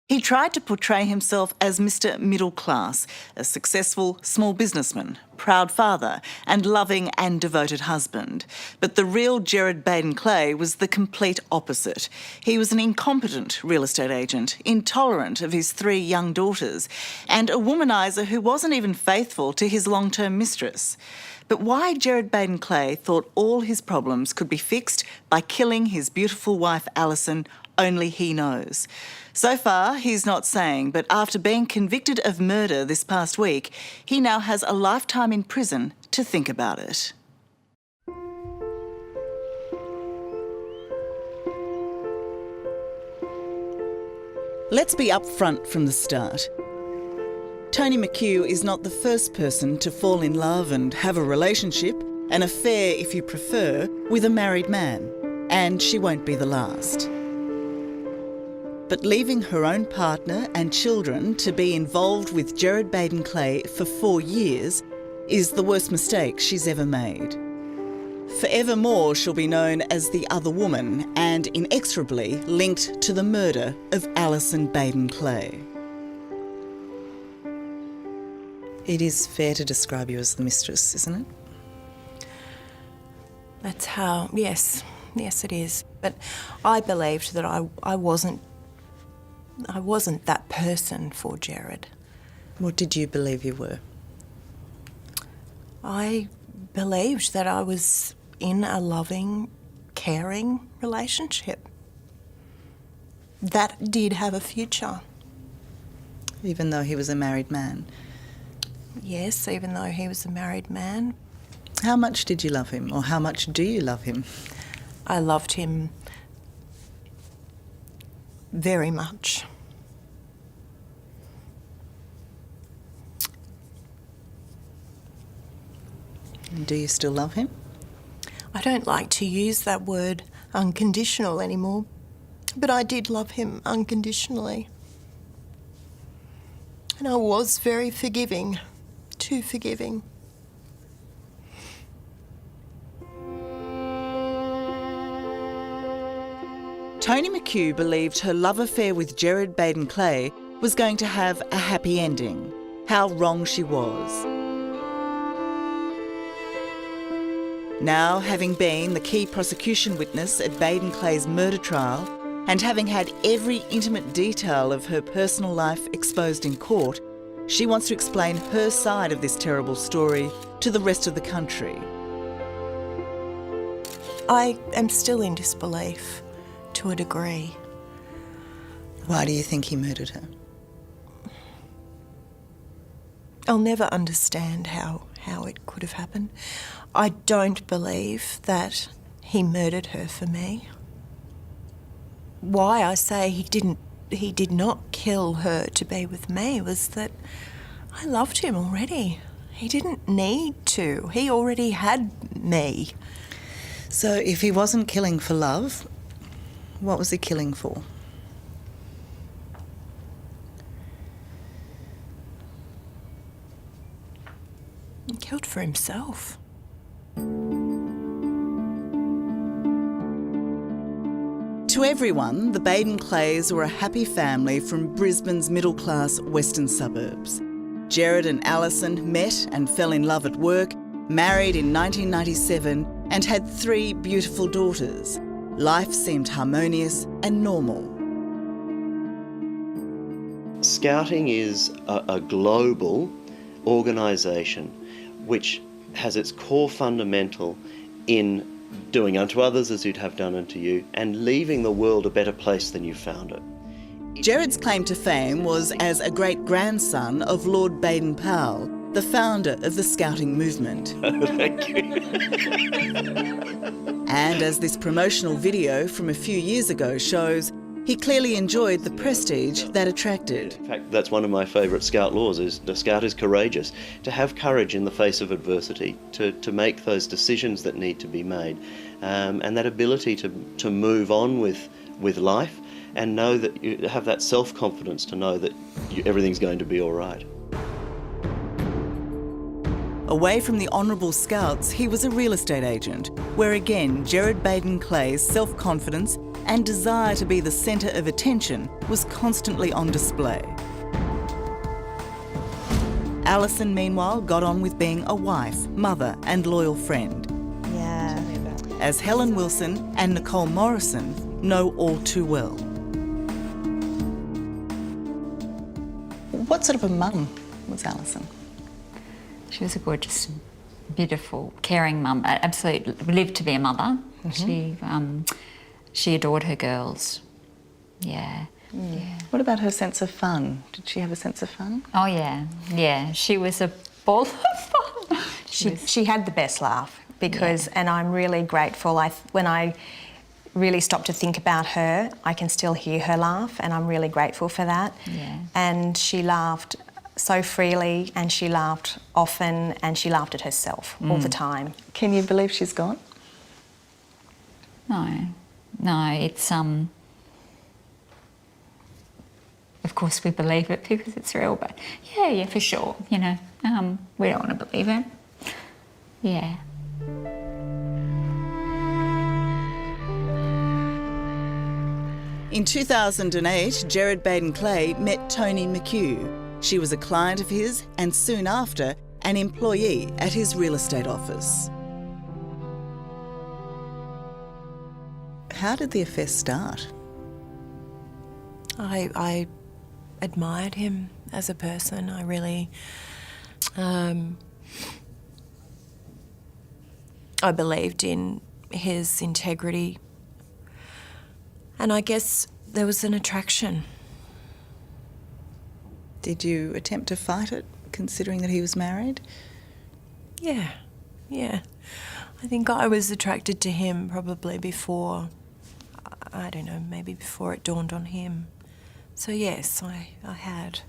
He tried to portray himself as Mr. Middle Class, a successful small businessman, proud father, and loving and devoted husband. But the real Gerard Baden-Clay was the complete opposite. He was an incompetent real estate agent, intolerant of his 3 young daughters, and a womaniser who wasn't even faithful to his long-term mistress. But why Gerard Baden-Clay thought all his problems could be fixed by killing his beautiful wife Allison, only he knows. So far, he's not saying, but after being convicted of murder this past week, he now has a lifetime in prison to think about it. Let's be upfront from the start. Tony McHugh is not the first person to fall in love and have a relationship, an affair if you prefer, with a married man. And she won't be the last. But leaving her own partner and children to be involved with Gerard Baden-Clay for 4 years is the worst mistake she's ever made. Forevermore she'll be known as the other woman and inexorably linked to the murder of Allison Baden-Clay. It is fair to describe you as the mistress, isn't it? That's how, yes, it is. But I believed that I wasn't that person for Gerard. What did you believe you were? I believed that I was in a loving, caring relationship that did have a future. Even though he was a married man? Yes, even though he was a married man. How much did you love him, or how much do you love him? I loved him very much. Do you still love him? I don't like to use that word unconditional anymore, but I did love him unconditionally. And I was very forgiving, too forgiving. Tony McHugh believed her love affair with Gerard Baden-Clay was going to have a happy ending. How wrong she was. Now, having been the key prosecution witness at Baden-Clay's murder trial and having had every intimate detail of her personal life exposed in court, she wants to explain her side of this terrible story to the rest of the country. I am still in disbelief, to a degree. Why do you think he murdered her? I'll never understand how it could have happened. I don't believe that he murdered her for me. Why I say he did not kill her to be with me was that I loved him already. He didn't need to. He already had me. So if he wasn't killing for love, what was he killing for? He killed for himself. To everyone, the Baden-Clays were a happy family from Brisbane's middle-class western suburbs. Gerard and Allison met and fell in love at work, married in 1997 and had 3 beautiful daughters. Life seemed harmonious and normal. Scouting is a global organisation which has its core fundamental in doing unto others as you'd have done unto you and leaving the world a better place than you found it. Gerard's claim to fame was as a great-grandson of Lord Baden-Powell, the founder of the Scouting movement. Thank you. And as this promotional video from a few years ago shows, he clearly enjoyed the prestige that attracted. In fact, that's one of my favourite Scout laws, is the Scout is courageous. To have courage in the face of adversity, to make those decisions that need to be made, and that ability to move on with life and know that you have that self-confidence to know that everything's going to be all right. Away from the Honourable Scouts, he was a real estate agent, where again Gerard Baden-Clay's self-confidence and desire to be the centre of attention was constantly on display. Allison, meanwhile, got on with being a wife, mother and loyal friend, Yeah. as Helen Wilson and Nicole Morrison know all too well. What sort of a mum was Allison? She was a gorgeous, beautiful, caring mum. Absolutely lived to be a mother. She adored her girls. Yeah. Yeah. What about her sense of fun? Did she have a sense of fun? Oh yeah, yeah. She was a ball of fun. She had the best laugh because, and I'm really grateful. When I really stop to think about her, I can still hear her laugh, and I'm really grateful for that. Yeah. And she laughed so freely, and she laughed often, and she laughed at herself all the time. Can you believe she's gone? No, it's Of course we believe it because it's real, but yeah, for sure. You know, we don't want to believe it. Yeah. In 2008, Gerard Baden-Clay met Toni McHugh. She was a client of his and soon after, an employee at his real estate office. How did the affair start? I admired him as a person. I really, I believed in his integrity, and I guess there was an attraction. Did you attempt to fight it, considering that he was married? Yeah. I think I was attracted to him probably before, I don't know, maybe before it dawned on him. So yes, I had.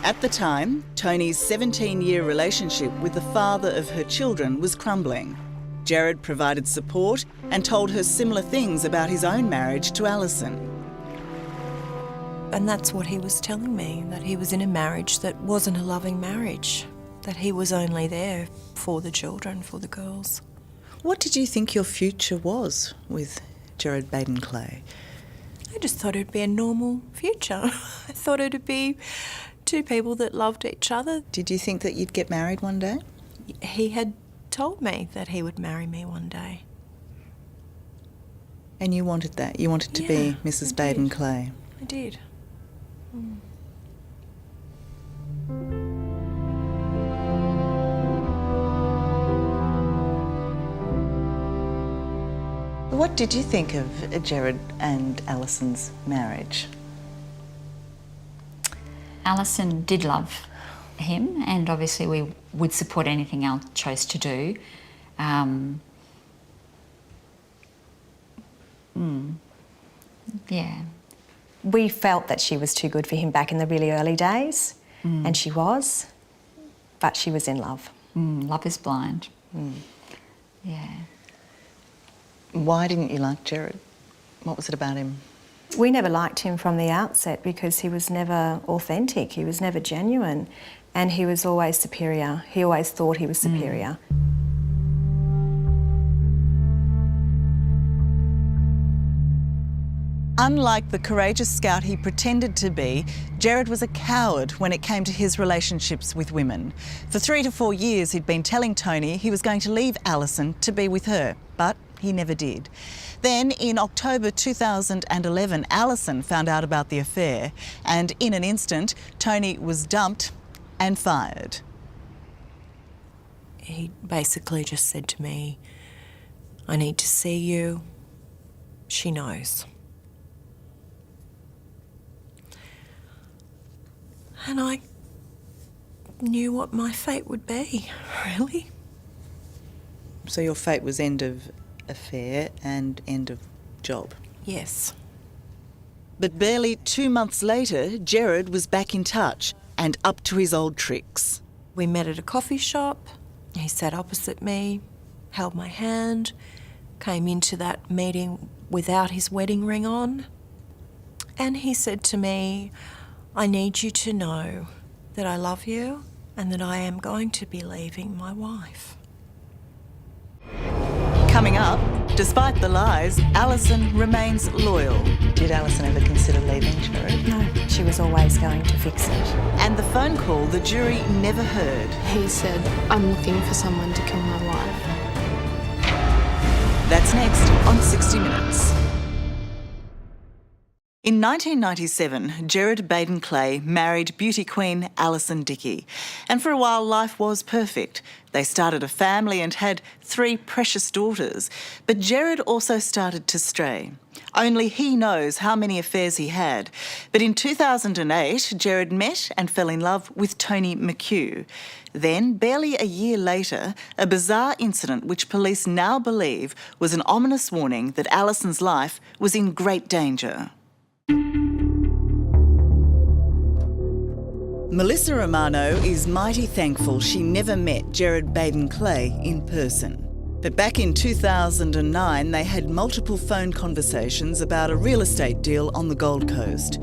At the time, Toni's 17-year relationship with the father of her children was crumbling. Gerard provided support and told her similar things about his own marriage to Allison. And that's what he was telling me, that he was in a marriage that wasn't a loving marriage, that he was only there for the children, for the girls. What did you think your future was with Gerard Baden-Clay? I just thought it'd be a normal future. I thought it'd be two people that loved each other. Did you think that you'd get married one day? He had told me that he would marry me one day. And you wanted that? You wanted to be Mrs. Baden-Clay? I did. What did you think of Gerard and Allison's marriage? Allison did love him, and obviously we would support anything Al chose to do. Yeah. We felt that she was too good for him back in the really early days, and she was, but she was in love. Love is blind. Yeah. Why didn't you like Gerard? What was it about him? We never liked him from the outset because he was never authentic, he was never genuine, and he was always superior. He always thought he was superior. Unlike the courageous scout he pretended to be, Gerard was a coward when it came to his relationships with women. For 3 to 4 years, he'd been telling Toni he was going to leave Allison to be with her, but he never did. Then, in October 2011, Allison found out about the affair, and in an instant, Toni was dumped and fired. He basically just said to me, "I need to see you. She knows." And I knew what my fate would be, really. So your fate was end of affair and end of job? Yes. But barely 2 months later, Gerard was back in touch and up to his old tricks. We met at a coffee shop. He sat opposite me, held my hand, came into that meeting without his wedding ring on. And he said to me, "I need you to know that I love you and that I am going to be leaving my wife." Coming up, despite the lies, Allison remains loyal. Did Allison ever consider leaving Gerard? No, she was always going to fix it. And the phone call the jury never heard. He said, I'm looking for someone to kill my wife. That's next on 60 Minutes. In 1997, Gerard Baden-Clay married beauty queen Allison Dickey. And for a while, life was perfect. They started a family and had 3 precious daughters. But Gerard also started to stray. Only he knows how many affairs he had. But in 2008, Gerard met and fell in love with Tony McHugh. Then, barely a year later, a bizarre incident which police now believe was an ominous warning that Allison's life was in great danger. Melissa Romano is mighty thankful she never met Gerard Baden-Clay in person. But back in 2009, they had multiple phone conversations about a real estate deal on the Gold Coast.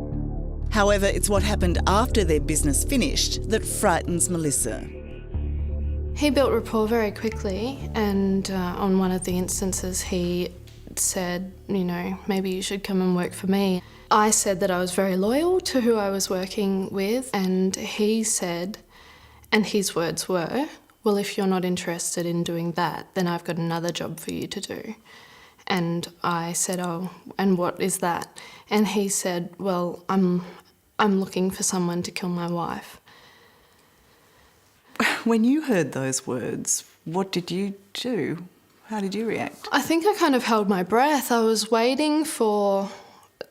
However, it's what happened after their business finished that frightens Melissa. He built rapport very quickly, and on one of the instances he said, maybe you should come and work for me. I said that I was very loyal to who I was working with, and he said, and his words were, well, if you're not interested in doing that, then I've got another job for you to do. And I said, oh, and what is that? And he said, well, I'm looking for someone to kill my wife. When you heard those words, what did you do? How did you react? I think I kind of held my breath. I was waiting for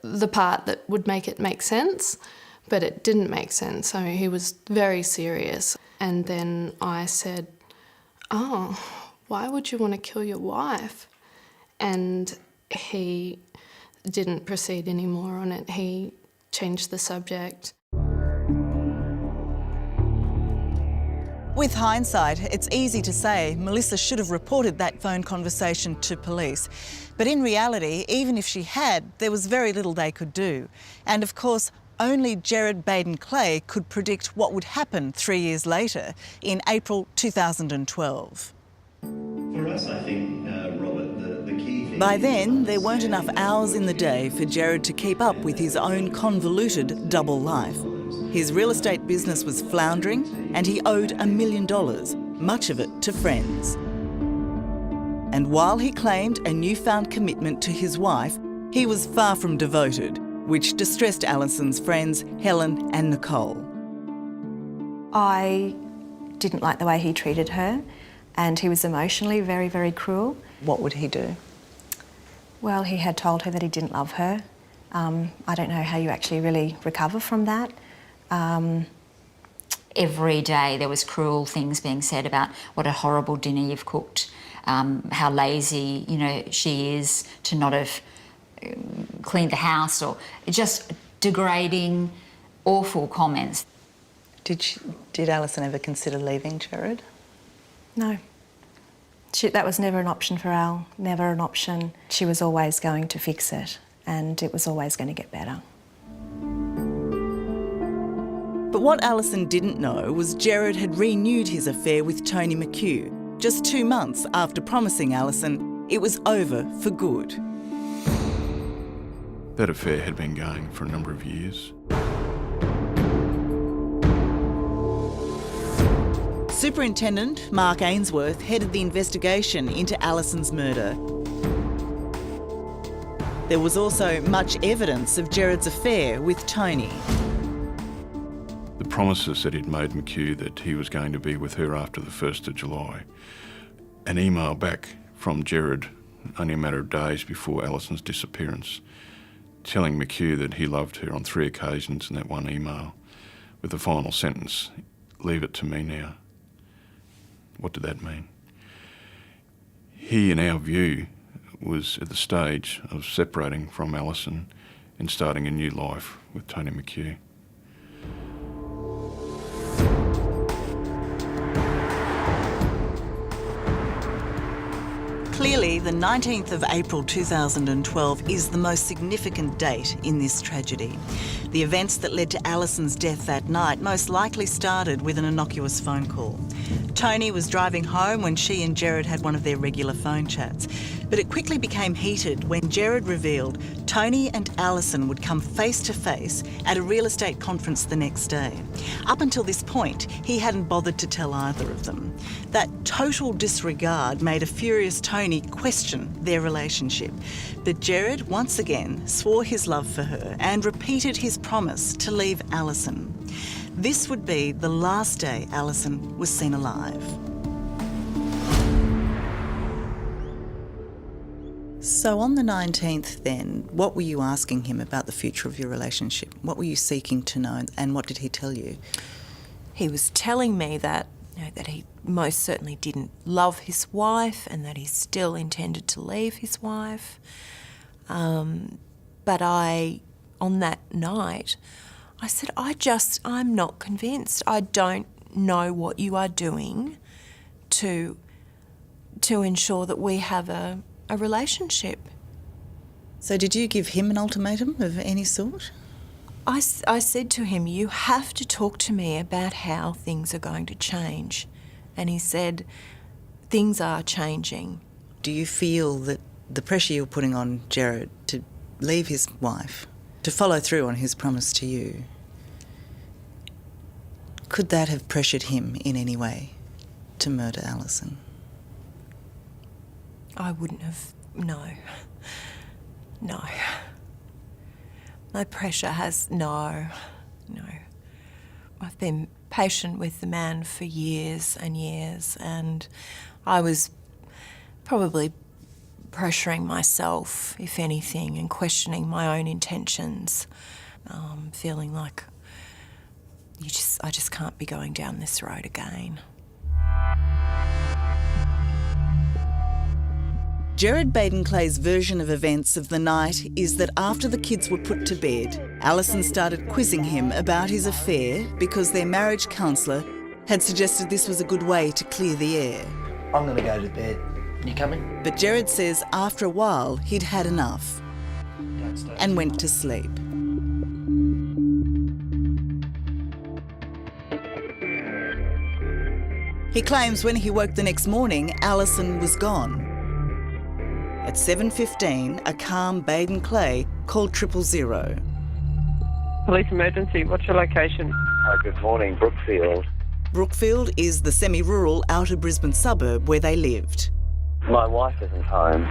the part that would make it make sense, but it didn't make sense. So he was very serious. And then I said, oh, why would you want to kill your wife? And he didn't proceed anymore on it. He changed the subject. With hindsight, it's easy to say Melissa should have reported that phone conversation to police. But in reality, even if she had, there was very little they could do. And of course, only Gerard Baden-Clay could predict what would happen 3 years later, in April 2012. For us, I think, Robert, the key thing... By then, there weren't enough hours in the day for Gerard to keep up with his own convoluted double life. His real estate business was floundering and he owed $1 million, much of it to friends. And while he claimed a newfound commitment to his wife, he was far from devoted, which distressed Allison's friends Helen and Nicole. I didn't like the way he treated her, and he was emotionally very, very cruel. What would he do? Well, he had told her that he didn't love her. I don't know how you actually really recover from that. Every day there was cruel things being said about what a horrible dinner you've cooked, how lazy, she is to not have cleaned the house, or just degrading, awful comments. Did Allison ever consider leaving Gerard? No. That was never an option for Al, never an option. She was always going to fix it, and it was always going to get better. But what Allison didn't know was Gerard had renewed his affair with Tony McHugh just 2 months after promising Allison it was over for good. That affair had been going for a number of years. Superintendent Mark Ainsworth headed the investigation into Allison's murder. There was also much evidence of Gerard's affair with Tony. The promises that he'd made McHugh that he was going to be with her after the 1st of July. An email back from Gerard only a matter of days before Allison's disappearance, telling McHugh that he loved her on 3 occasions in that one email, with the final sentence, "Leave it to me now." What did that mean? He, in our view, was at the stage of separating from Allison and starting a new life with Tony McHugh. Clearly, the 19th of April 2012 is the most significant date in this tragedy. The events that led to Allison's death that night most likely started with an innocuous phone call. Tony was driving home when she and Gerard had one of their regular phone chats. But it quickly became heated when Gerard revealed Tony and Allison would come face to face at a real estate conference the next day. Up until this point, he hadn't bothered to tell either of them. That total disregard made a furious Tony question their relationship. But Gerard once again swore his love for her and repeated his promise to leave Allison. This would be the last day Allison was seen alive. So on the 19th then, what were you asking him about the future of your relationship? What were you seeking to know, and what did he tell you? He was telling me that, that he most certainly didn't love his wife and that he still intended to leave his wife. But on that night, I said, I'm not convinced. I don't know what you are doing to ensure that we have a relationship. So did you give him an ultimatum of any sort? I said to him, you have to talk to me about how things are going to change. And he said, things are changing. Do you feel that the pressure you're putting on Gerard to leave his wife, to follow through on his promise to you, could that have pressured him in any way to murder Allison? I wouldn't have, no. No pressure has, no. I've been patient with the man for years and years, and I was probably pressuring myself, if anything, and questioning my own intentions, feeling like I just can't be going down this road again. Gerard Baden-Clay's version of events of the night is that after the kids were put to bed, Allison started quizzing him about his affair because their marriage counsellor had suggested this was a good way to clear the air. I'm going to go to bed. You coming? But Gerard says after a while he'd had enough and went to sleep. He claims when he woke the next morning, Allison was gone. At 7:15, a calm Baden-Clay called 000. Police emergency, what's your location? Good morning, Brookfield. Brookfield is the semi-rural outer Brisbane suburb where they lived. My wife isn't home.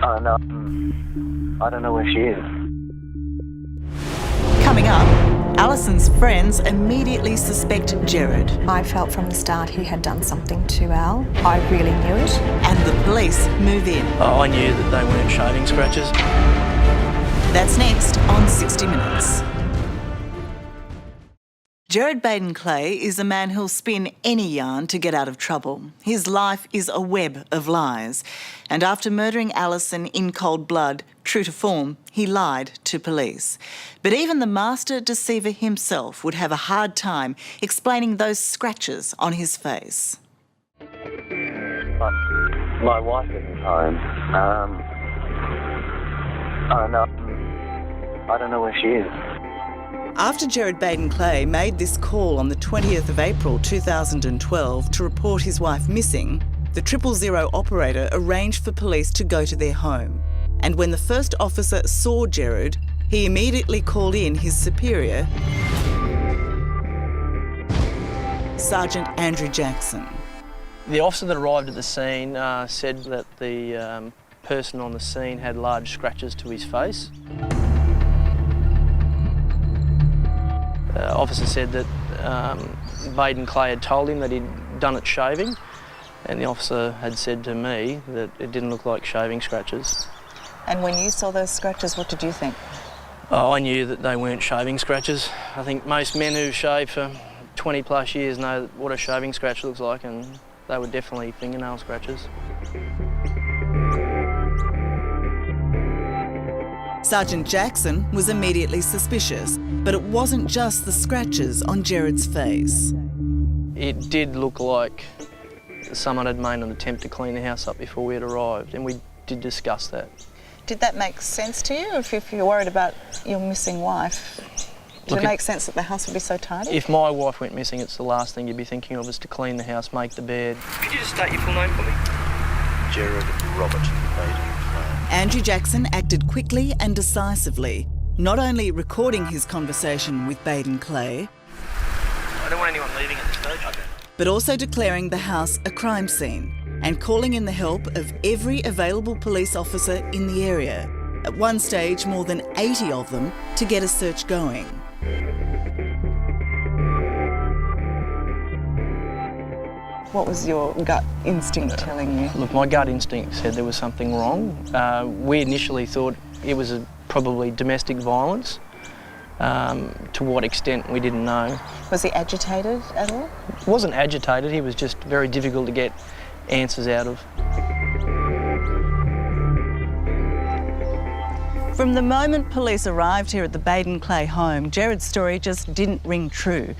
I don't know where she is. Coming up, Allison's friends immediately suspect Gerard. I felt from the start he had done something to Al. I really knew it. And the police move in. I knew that they weren't shaving scratches. That's next on 60 Minutes. Gerard Baden-Clay is a man who'll spin any yarn to get out of trouble. His life is a web of lies. And after murdering Allison in cold blood, true to form, he lied to police. But even the master deceiver himself would have a hard time explaining those scratches on his face. My wife isn't home. I don't know where she is. After Gerard Baden-Clay made this call on the 20th of April 2012 to report his wife missing, the 000 operator arranged for police to go to their home. And when the first officer saw Gerard, he immediately called in his superior, Sergeant Andrew Jackson. The officer that arrived at the scene said that the person on the scene had large scratches to his face. Officer said that Baden-Clay had told him that he'd done it shaving, and the officer had said to me that it didn't look like shaving scratches. And when you saw those scratches, what did you think? I knew that they weren't shaving scratches. I think most men who've shaved for 20 plus years know what a shaving scratch looks like, and they were definitely fingernail scratches. Sergeant Jackson was immediately suspicious, but it wasn't just the scratches on Gerard's face. It did look like someone had made an attempt to clean the house up before we had arrived, and we did discuss that. Did that make sense to you? If you're worried about your missing wife, did it make sense that the house would be so tidy? If my wife went missing, it's the last thing you'd be thinking of is to clean the house, make the bed. Could you just state your full name for me? Gerard Robert Baden-Clay. Andrew Jackson acted quickly and decisively, not only recording his conversation with Baden-Clay, I don't want anyone leaving at this stage. Okay. but also declaring the house a crime scene and calling in the help of every available police officer in the area. At one stage, more than 80 of them to get a search going. What was your gut instinct telling you? Look, my gut instinct said there was something wrong. We initially thought it was probably domestic violence. To what extent, we didn't know. Was he agitated at all? He wasn't agitated, he was just very difficult to get answers out of. From the moment police arrived here at the Baden-Clay home, Gerard's story just didn't ring true.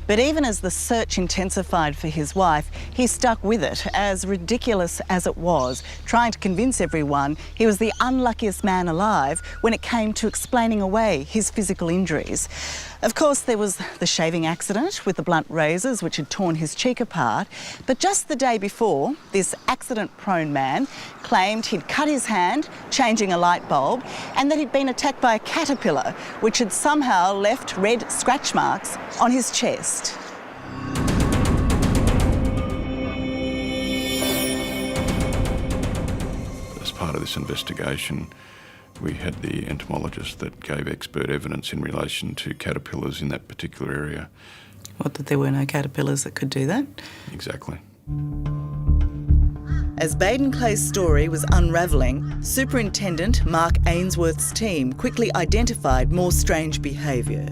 But even as the search intensified for his wife, he stuck with it, as ridiculous as it was, trying to convince everyone he was the unluckiest man alive when it came to explaining away his physical injuries. Of course, there was the shaving accident with the blunt razors which had torn his cheek apart. But just the day before, this accident-prone man claimed he'd cut his hand changing a light bulb and that he'd been attacked by a caterpillar which had somehow left red scratch marks on his chest. As part of this investigation, we had the entomologist that gave expert evidence in relation to caterpillars in that particular area. What, that there were no caterpillars that could do that? Exactly. As Baden-Clay's story was unravelling, Superintendent Mark Ainsworth's team quickly identified more strange behaviour.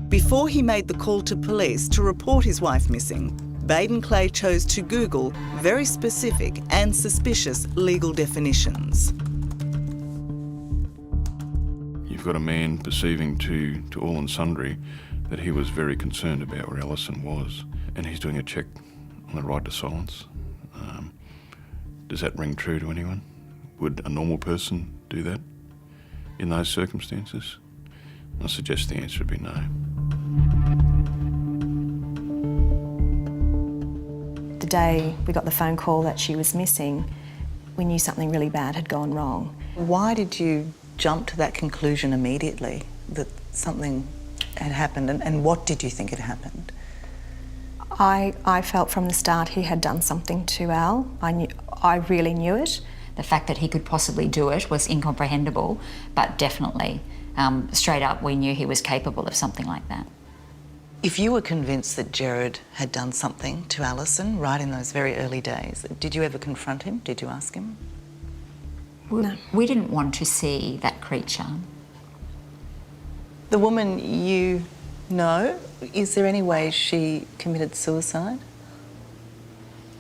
Before he made the call to police to report his wife missing, Baden-Clay chose to Google very specific and suspicious legal definitions. You've got a man perceiving to all and sundry that he was very concerned about where Allison was, and he's doing a check on the right to silence. Does that ring true to anyone? Would a normal person do that in those circumstances? I suggest the answer would be no. The day we got the phone call that she was missing, we knew something really bad had gone wrong. Why did you jump to that conclusion immediately, that something had happened, and what did you think had happened? I felt from the start he had done something to Al. I really knew it. The fact that he could possibly do it was incomprehensible, but definitely, straight up, we knew he was capable of something like that. If you were convinced that Gerard had done something to Allison right in those very early days, did you ever confront him? Did you ask him? No. We didn't want to see that creature. The woman you know, is there any way she committed suicide?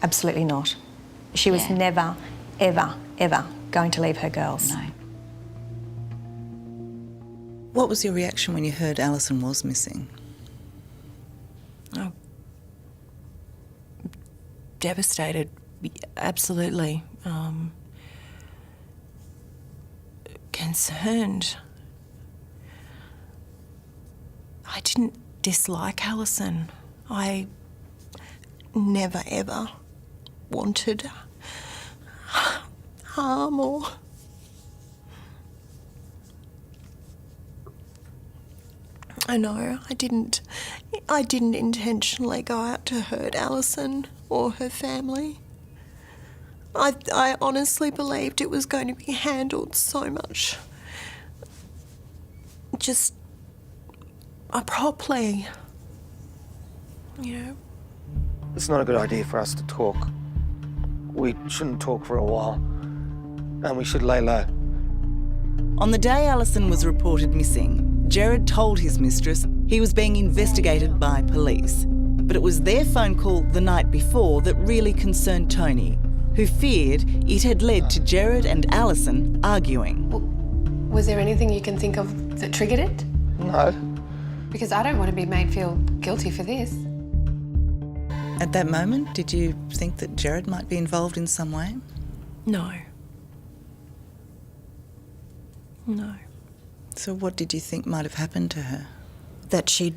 Absolutely not. She was never, ever, ever going to leave her girls. No. What was your reaction when you heard Allison was missing? Oh, devastated, absolutely. Concerned. I didn't dislike Allison. I never ever wanted harm or... I know, I didn't intentionally go out to hurt Allison or her family. I honestly believed it was going to be handled so much just properly, you know. It's not a good idea for us to talk. We shouldn't talk for a while, and we should lay low. On the day Allison was reported missing, Gerard told his mistress he was being investigated by police. But it was their phone call the night before that really concerned Tony, who feared it had led to Gerard and Allison arguing. Was there anything you can think of that triggered it? No. Because I don't want to be made feel guilty for this. At that moment, did you think that Gerard might be involved in some way? No. No. So what did you think might have happened to her? That she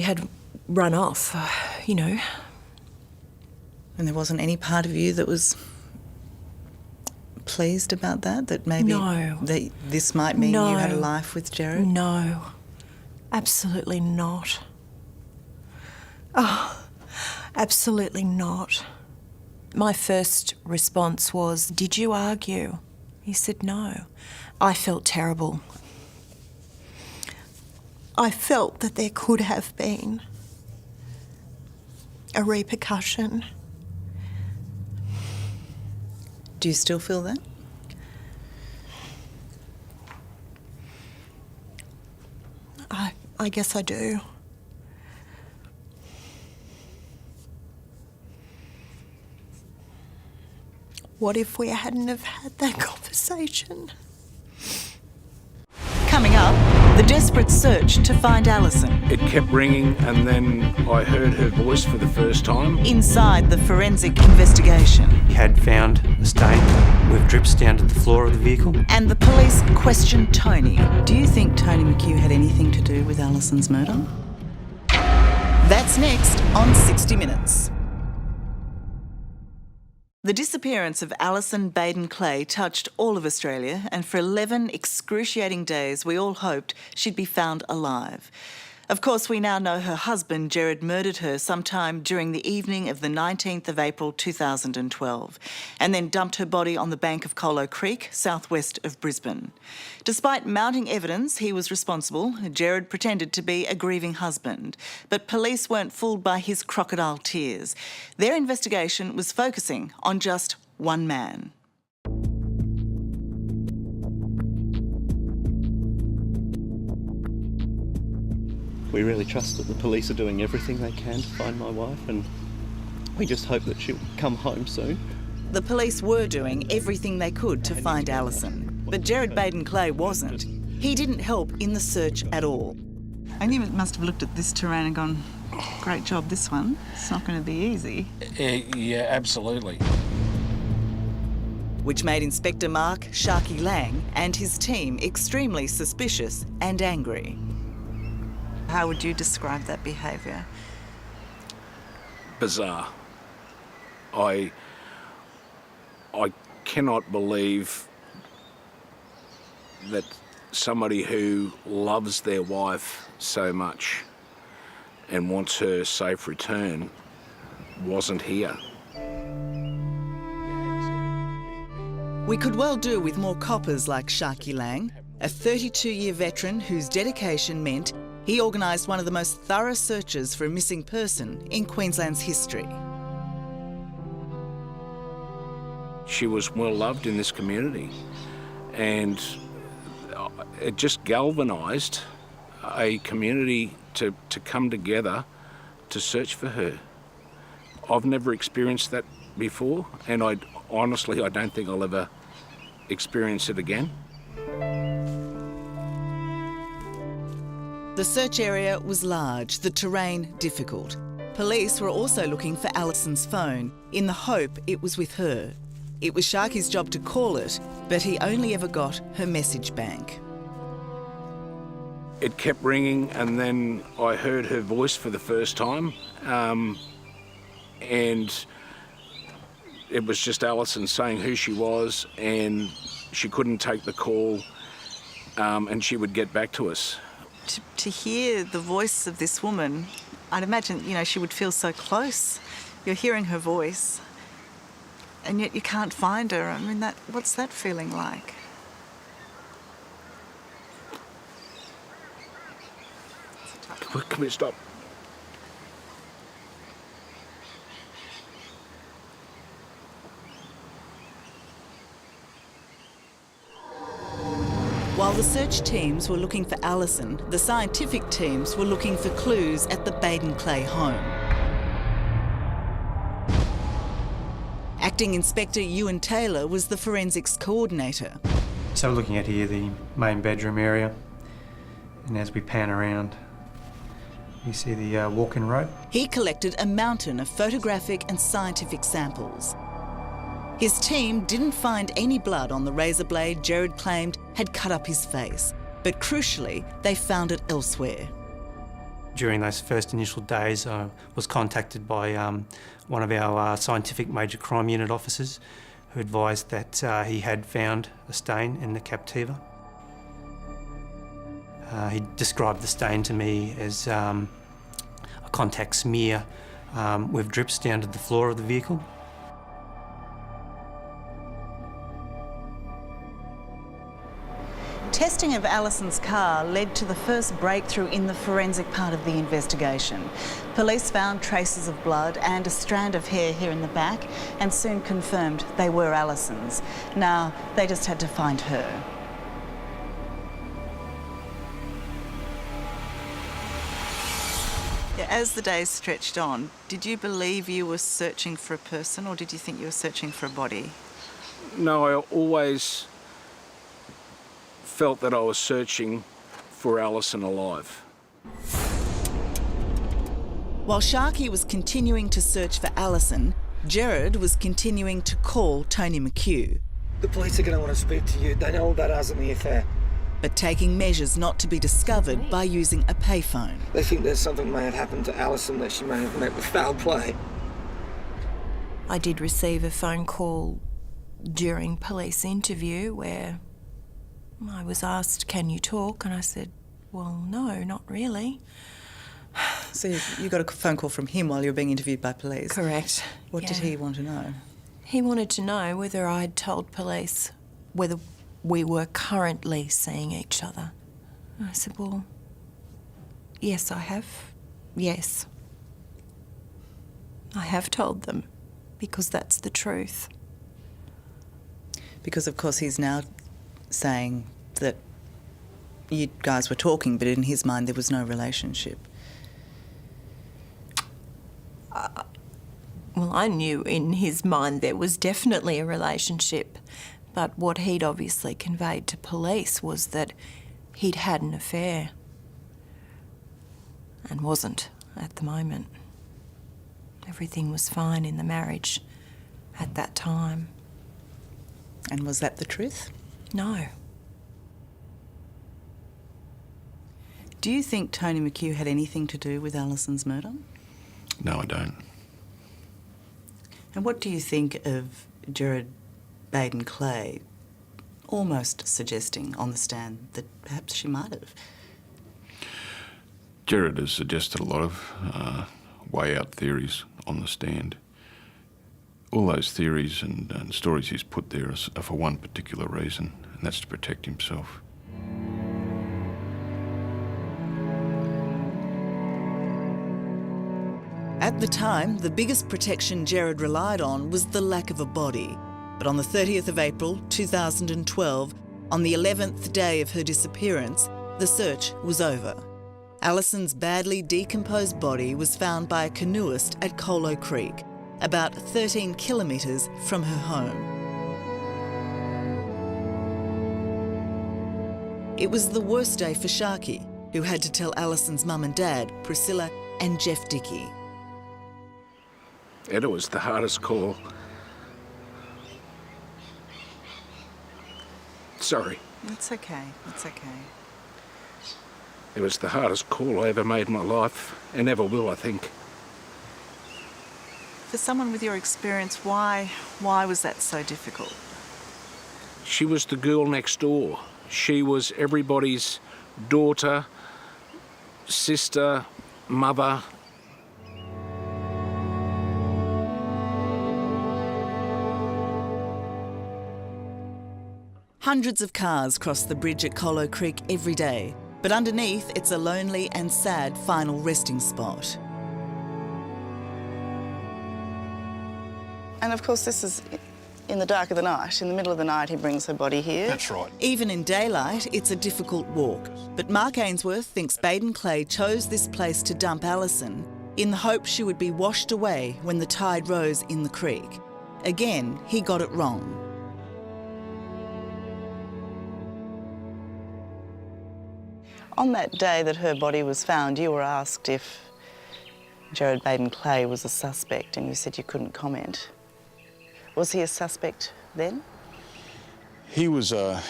had run off, you know. And there wasn't any part of you that was pleased about that? That maybe that this might mean you had a life with Gerard? No. Absolutely not. Oh, absolutely not. My first response was, "Did you argue?" He said no. I felt terrible. I felt that there could have been a repercussion. Do you still feel that? I guess I do. What if we hadn't have had that conversation? Coming up, the desperate search to find Allison. It kept ringing and then I heard her voice for the first time. Inside the forensic investigation. We had found a stain with drips down to the floor of the vehicle. And the police questioned Tony. Do you think Tony McHugh had anything to do with Allison's murder? That's next on 60 Minutes. The disappearance of Allison Baden-Clay touched all of Australia, and for 11 excruciating days we all hoped she'd be found alive. Of course, we now know her husband, Gerard, murdered her sometime during the evening of the 19th of April 2012, and then dumped her body on the bank of Colo Creek, southwest of Brisbane. Despite mounting evidence he was responsible, Gerard pretended to be a grieving husband, but police weren't fooled by his crocodile tears. Their investigation was focusing on just one man. We really trust that the police are doing everything they can to find my wife, and we just hope that she'll come home soon. The police were doing everything they could to find Allison, but Gerard Baden-Clay wasn't. He didn't help in the search at all. I knew it must have looked at this terrain and gone, great job, this one. It's not going to be easy. Yeah, absolutely. Which made Inspector Mark Sharky Lang and his team extremely suspicious and angry. How would you describe that behaviour? Bizarre. I cannot believe that somebody who loves their wife so much and wants her safe return wasn't here. We could well do with more coppers like Sharky Lang, a 32-year veteran whose dedication meant he organised one of the most thorough searches for a missing person in Queensland's history. She was well loved in this community, and it just galvanised a community to come together to search for her. I've never experienced that before, and honestly I don't think I'll ever experience it again. The search area was large, the terrain difficult. Police were also looking for Allison's phone, in the hope it was with her. It was Sharky's job to call it, but he only ever got her message bank. It kept ringing and then I heard her voice for the first time, and it was just Allison saying who she was, and she couldn't take the call, and she would get back to us. To hear the voice of this woman, I'd imagine, she would feel so close. You're hearing her voice, and yet you can't find her. I mean, what's that feeling like? Can we stop? While the search teams were looking for Allison, the scientific teams were looking for clues at the Baden-Clay home. Acting Inspector Ewan Taylor was the forensics coordinator. So we're looking at here the main bedroom area, and as we pan around, You see the walk-in road? He collected a mountain of photographic and scientific samples. His team didn't find any blood on the razor blade Gerard claimed had cut up his face, but crucially, they found it elsewhere. During those first initial days, I was contacted by one of our scientific major crime unit officers who advised that he had found a stain in the Captiva. He described the stain to me as a contact smear with drips down to the floor of the vehicle. Testing of Allison's car led to the first breakthrough in the forensic part of the investigation. Police found traces of blood and a strand of hair here in the back and soon confirmed they were Allison's. Now, they just had to find her. As the days stretched on, did you believe you were searching for a person or did you think you were searching for a body? No, I always felt that I was searching for Allison alive. While Sharkey was continuing to search for Allison, Gerard was continuing to call Tony McHugh. The police are going to want to speak to you. They know about us and the affair. But taking measures not to be discovered by using a payphone. They think there's something may have happened to Allison, that she may have met with foul play. I did receive a phone call during police interview where I was asked, "Can you talk?" And I said, "Well, no, not really." So you got a phone call from him while you were being interviewed by police? Correct. What did he want to know? He wanted to know whether I'd told police whether we were currently seeing each other. I said, "Well, yes, I have. Yes. I have told them because that's the truth." Because, of course, he's now saying that you guys were talking, but in his mind there was no relationship. Well, I knew in his mind there was definitely a relationship, but what he'd obviously conveyed to police was that he'd had an affair and wasn't at the moment. Everything was fine in the marriage at that time. And was that the truth? No. Do you think Tony McHugh had anything to do with Allison's murder? No, I don't. And what do you think of Gerard Baden-Clay almost suggesting on the stand that perhaps she might have? Gerard has suggested a lot of way-out theories on the stand. All those theories and stories he's put there are for one particular reason, and that's to protect himself. At the time, the biggest protection Gerard relied on was the lack of a body. But on the 30th of April 2012, on the 11th day of her disappearance, the search was over. Allison's badly decomposed body was found by a canoeist at Colo Creek, about 13 kilometres from her home. It was the worst day for Sharkey, who had to tell Allison's mum and dad, Priscilla and Jeff Dickey. It was the hardest call. Sorry. It's okay, it's okay. It was the hardest call I ever made in my life, and ever will, I think. For someone with your experience, why was that so difficult? She was the girl next door. She was everybody's daughter, sister, mother. Hundreds of cars cross the bridge at Colo Creek every day, but underneath it's a lonely and sad final resting spot. And of course this is in the dark of the night. In the middle of the night he brings her body here. That's right. Even in daylight, it's a difficult walk. But Mark Ainsworth thinks Baden-Clay chose this place to dump Allison in the hope she would be washed away when the tide rose in the creek. Again, he got it wrong. On that day that her body was found, you were asked if Gerard Baden-Clay was a suspect and you said you couldn't comment. Was he a suspect then? He was a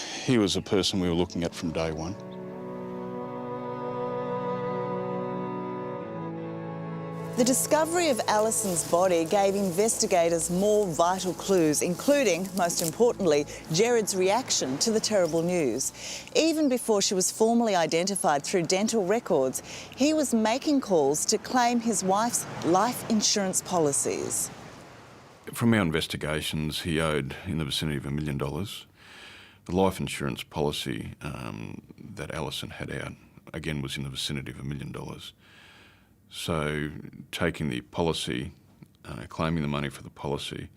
person we were looking at from day one. The discovery of Allison's body gave investigators more vital clues, including, most importantly, Gerard's reaction to the terrible news. Even before she was formally identified through dental records, he was making calls to claim his wife's life insurance policies. From our investigations, he owed in the vicinity of $1 million. The life insurance policy that Allison had out, again, was in the vicinity of $1 million. So taking the policy, claiming the money for the policy,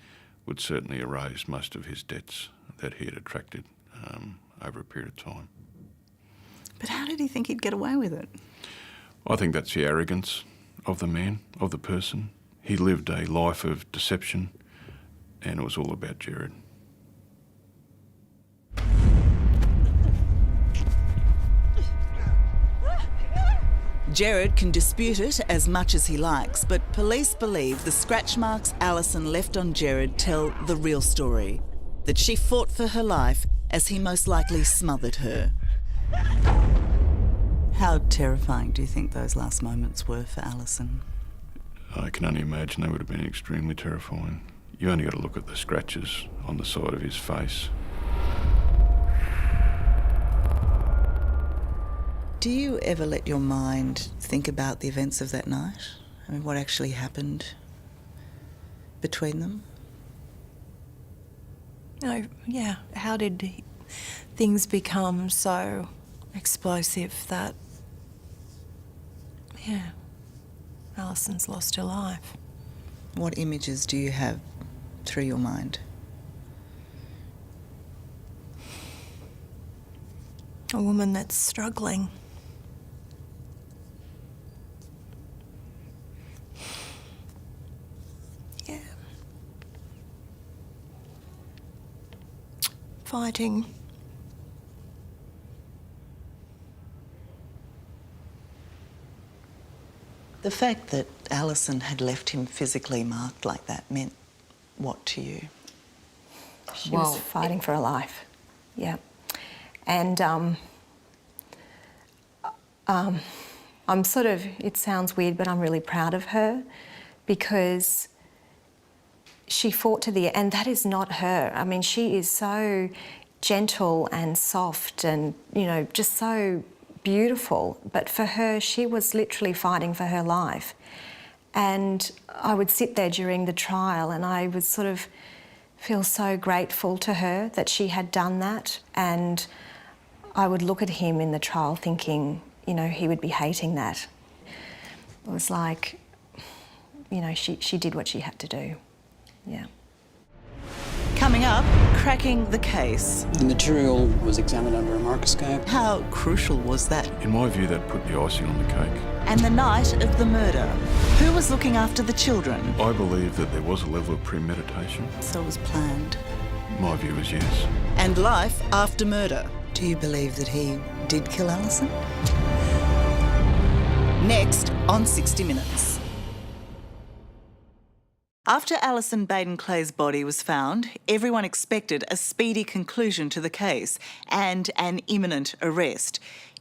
would certainly erase most of his debts that he had attracted over a period of time. But how did he think he'd get away with it? I think that's the arrogance of the man, of the person. He lived a life of deception, and it was all about Gerard. Gerard can dispute it as much as he likes, but police believe the scratch marks Allison left on Gerard tell the real story, that she fought for her life as he most likely smothered her. How terrifying do you think those last moments were for Allison? I can only imagine they would have been extremely terrifying. You only got to look at the scratches on the side of his face. Do you ever let your mind think about the events of that night? I mean, what actually happened between them? No, yeah. How did things become so explosive that, yeah, Allison's lost her life? What images do you have through your mind? A woman that's struggling. Yeah. Fighting. The fact that Allison had left him physically marked like that meant what to you? She was fighting for her life, yeah. And I'm sort of, it sounds weird, but I'm really proud of her because she fought to the end, and that is not her. I mean, she is so gentle and soft and, you know, just so beautiful. But for her, she was literally fighting for her life. And I would sit there during the trial and I would sort of feel so grateful to her that she had done that. And I would look at him in the trial thinking, you know, he would be hating that. It was like, you know, she did what she had to do, yeah. Coming up, cracking the case. The material was examined under a microscope. How crucial was that? In my view, that put the icing on the cake. And the night of the murder. Who was looking after the children? I believe that there was a level of premeditation. So it was planned. My view is yes. And life after murder. Do you believe that he did kill Allison? Next on 60 Minutes. After Allison Baden-Clay's body was found, everyone expected a speedy conclusion to the case and an imminent arrest.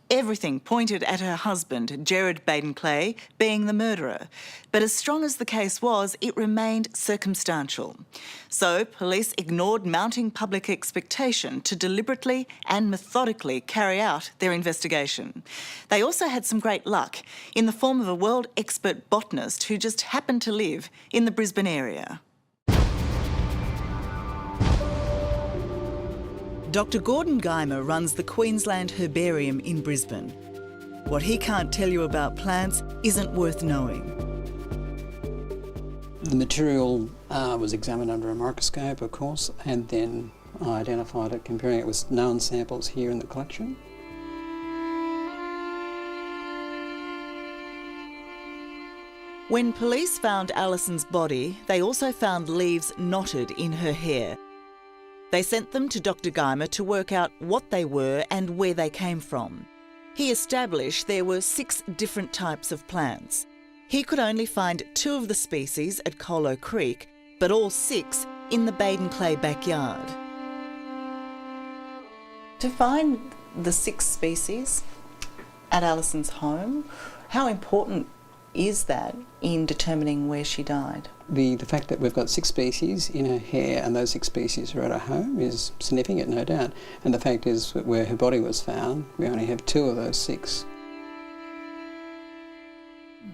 Everything pointed at her husband, Gerard Baden-Clay, being the murderer. But as strong as the case was, it remained circumstantial. So police ignored mounting public expectation to deliberately and methodically carry out their investigation. They also had some great luck in the form of a world expert botanist who just happened to live in the Brisbane area. Dr. Gordon Guymer runs the Queensland Herbarium in Brisbane. What he can't tell you about plants isn't worth knowing. The material was examined under a microscope, of course, and then I identified it comparing it with known samples here in the collection. When police found Allison's body, they also found leaves knotted in her hair. They sent them to Dr. Guymer to work out what they were and where they came from. He established there were 6 different types of plants. He could only find 2 of the species at Colo Creek, but all 6 in the Baden-Clay backyard. To find the 6 species at Allison's home, how important is that in determining where she died? The fact that we've got 6 species in her hair and those 6 species are at her home is significant, no doubt. And the fact is that where her body was found, we only have 2 of those 6.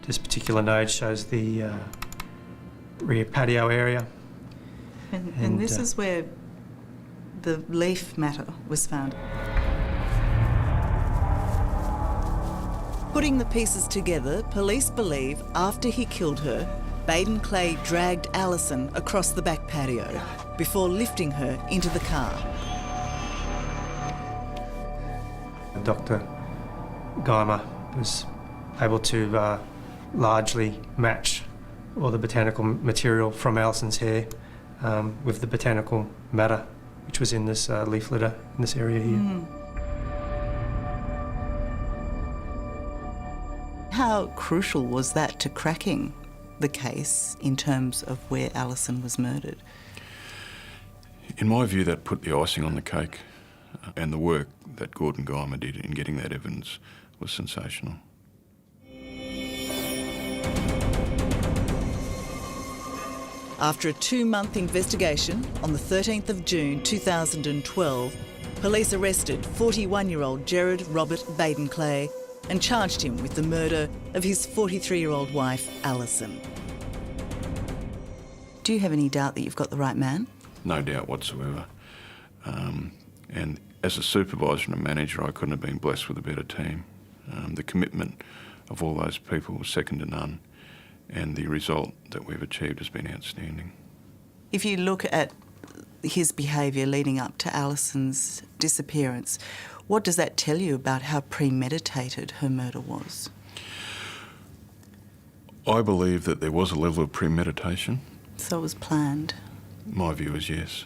This particular node shows the rear patio area. And this is where the leaf matter was found. Putting the pieces together, police believe after he killed her, Baden-Clay dragged Allison across the back patio before lifting her into the car. Dr. Geimer was able to largely match all the botanical material from Allison's hair with the botanical matter which was in this leaf litter in this area here. How crucial was that to cracking the case in terms of where Allison was murdered? In my view, that put the icing on the cake, and the work that Gordon Geimer did in getting that evidence was sensational. After a 2-month investigation, on the 13th of June 2012, police arrested 41-year-old Gerard Robert Baden-Clay and charged him with the murder of his 43-year-old wife, Allison. Do you have any doubt that you've got the right man? No doubt whatsoever. And as a supervisor and a manager, I couldn't have been blessed with a better team. The commitment of all those people was second to none, and the result that we've achieved has been outstanding. If you look at his behaviour leading up to Allison's disappearance, what does that tell you about how premeditated her murder was? I believe that there was a level of premeditation. So it was planned? My view is yes.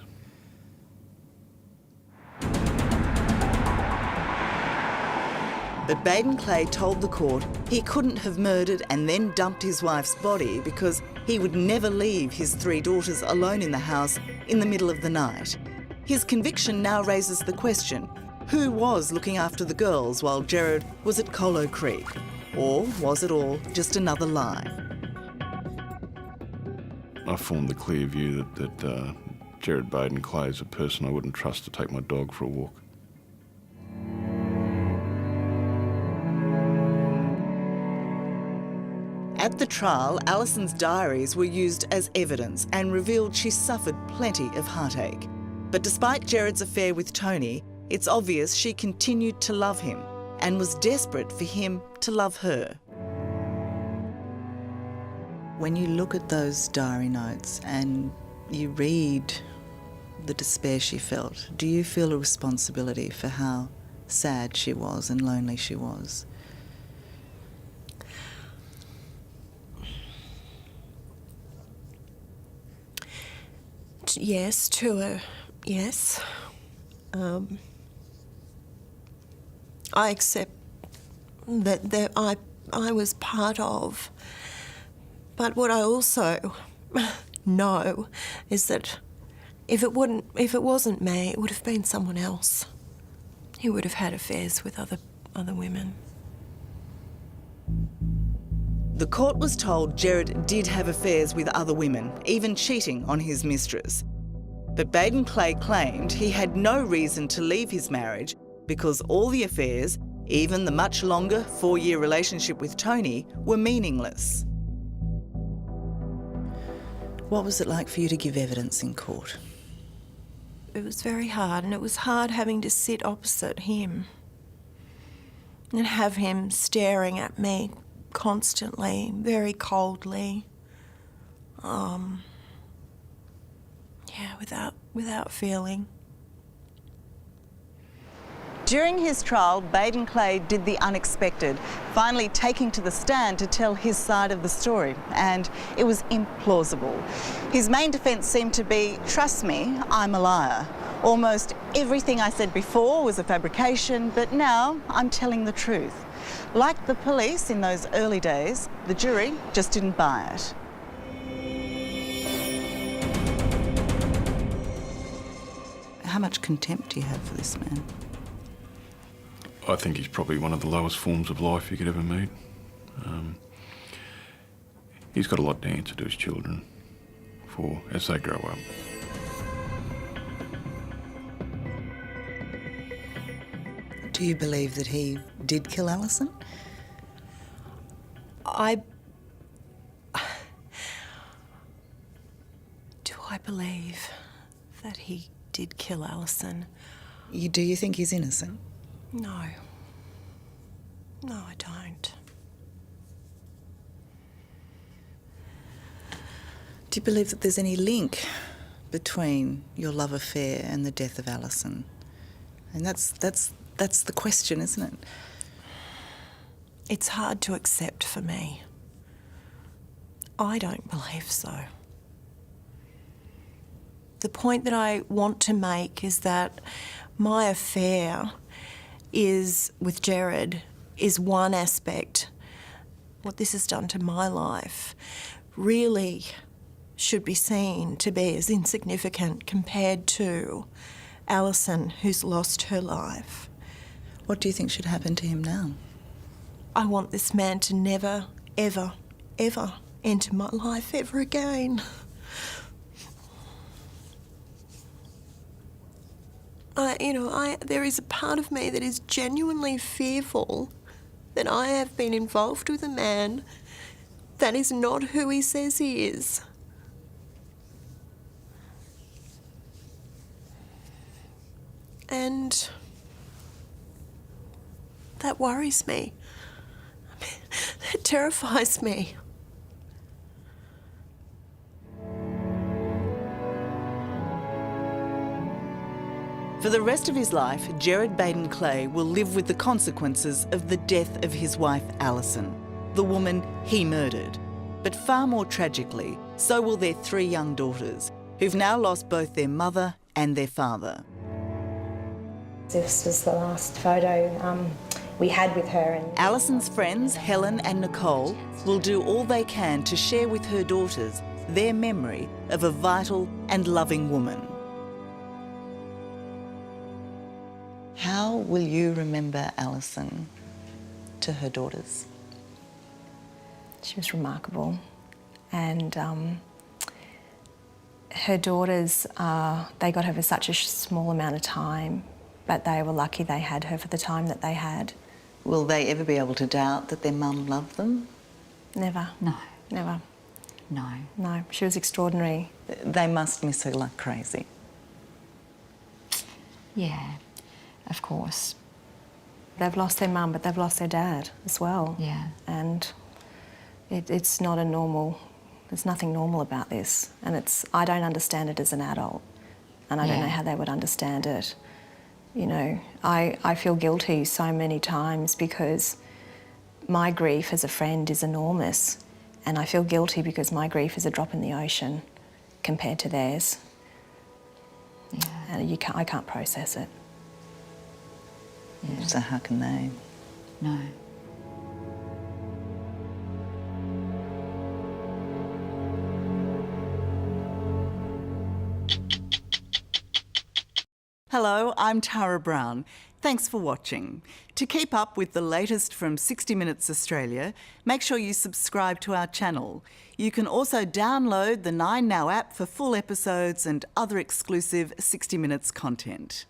But Baden-Clay told the court he couldn't have murdered and then dumped his wife's body because he would never leave his 3 daughters alone in the house in the middle of the night. His conviction now raises the question, who was looking after the girls while Gerard was at Colo Creek? Or was it all just another lie? I formed the clear view that Gerard Baden-Clay is a person I wouldn't trust to take my dog for a walk. At the trial, Allison's diaries were used as evidence and revealed she suffered plenty of heartache. But despite Gerard's affair with Tony, it's obvious she continued to love him and was desperate for him to love her. When you look at those diary notes and you read the despair she felt, do you feel a responsibility for how sad she was and lonely she was? Yes, yes. I accept that I was part of. But what I also know is that if it wasn't me, it would have been someone else. He would have had affairs with other women. The court was told Gerard did have affairs with other women, even cheating on his mistress. But Baden-Clay claimed he had no reason to leave his marriage because all the affairs, even the much longer 4-year relationship with Tony, were meaningless. What was it like for you to give evidence in court? It was very hard, and it was hard having to sit opposite him and have him staring at me constantly, very coldly. Without feeling. During his trial, Baden-Clay did the unexpected, finally taking to the stand to tell his side of the story, and it was implausible. His main defence seemed to be, trust me, I'm a liar. Almost everything I said before was a fabrication, but now I'm telling the truth. Like the police in those early days, the jury just didn't buy it. How much contempt do you have for this man? I think he's probably one of the lowest forms of life you could ever meet. He's got a lot to answer to his children for as they grow up. Do you believe that he did kill Allison? Do I believe that he did kill Allison? Do you think he's innocent? No. No, I don't. Do you believe that there's any link between your love affair and the death of Allison? And that's the question, isn't it? It's hard to accept for me. I don't believe so. The point that I want to make is that my affair with Gerard is one aspect. What this has done to my life really should be seen to be as insignificant compared to Allison, who's lost her life. What do you think should happen to him now? I want this man to never, ever, ever enter my life ever again. There is a part of me that is genuinely fearful that I have been involved with a man that is not who he says he is. And that worries me. It terrifies me. For the rest of his life, Gerard Baden-Clay will live with the consequences of the death of his wife, Allison, the woman he murdered. But far more tragically, so will their 3 young daughters, who've now lost both their mother and their father. This was the last photo we had with her. And Allison's friends, Helen and Nicole, will do all they can to share with her daughters their memory of a vital and loving woman. How will you remember Allison to her daughters? She was remarkable, and her daughters, they got her for such a small amount of time, but they were lucky they had her for the time that they had. Will they ever be able to doubt that their mum loved them? Never. No. Never. No. No, she was extraordinary. They must miss her like crazy. Yeah, of course. They've lost their mum, but they've lost their dad as well. Yeah. And it's not a normal, there's nothing normal about this. And I don't understand it as an adult. And I don't know how they would understand it. You know, I feel guilty so many times because my grief as a friend is enormous. And I feel guilty because my grief is a drop in the ocean compared to theirs. Yeah. And I can't process it. Yeah. So how can they? No. Hello, I'm Tara Brown. Thanks for watching. To keep up with the latest from 60 Minutes Australia, make sure you subscribe to our channel. You can also download the 9Now app for full episodes and other exclusive 60 Minutes content.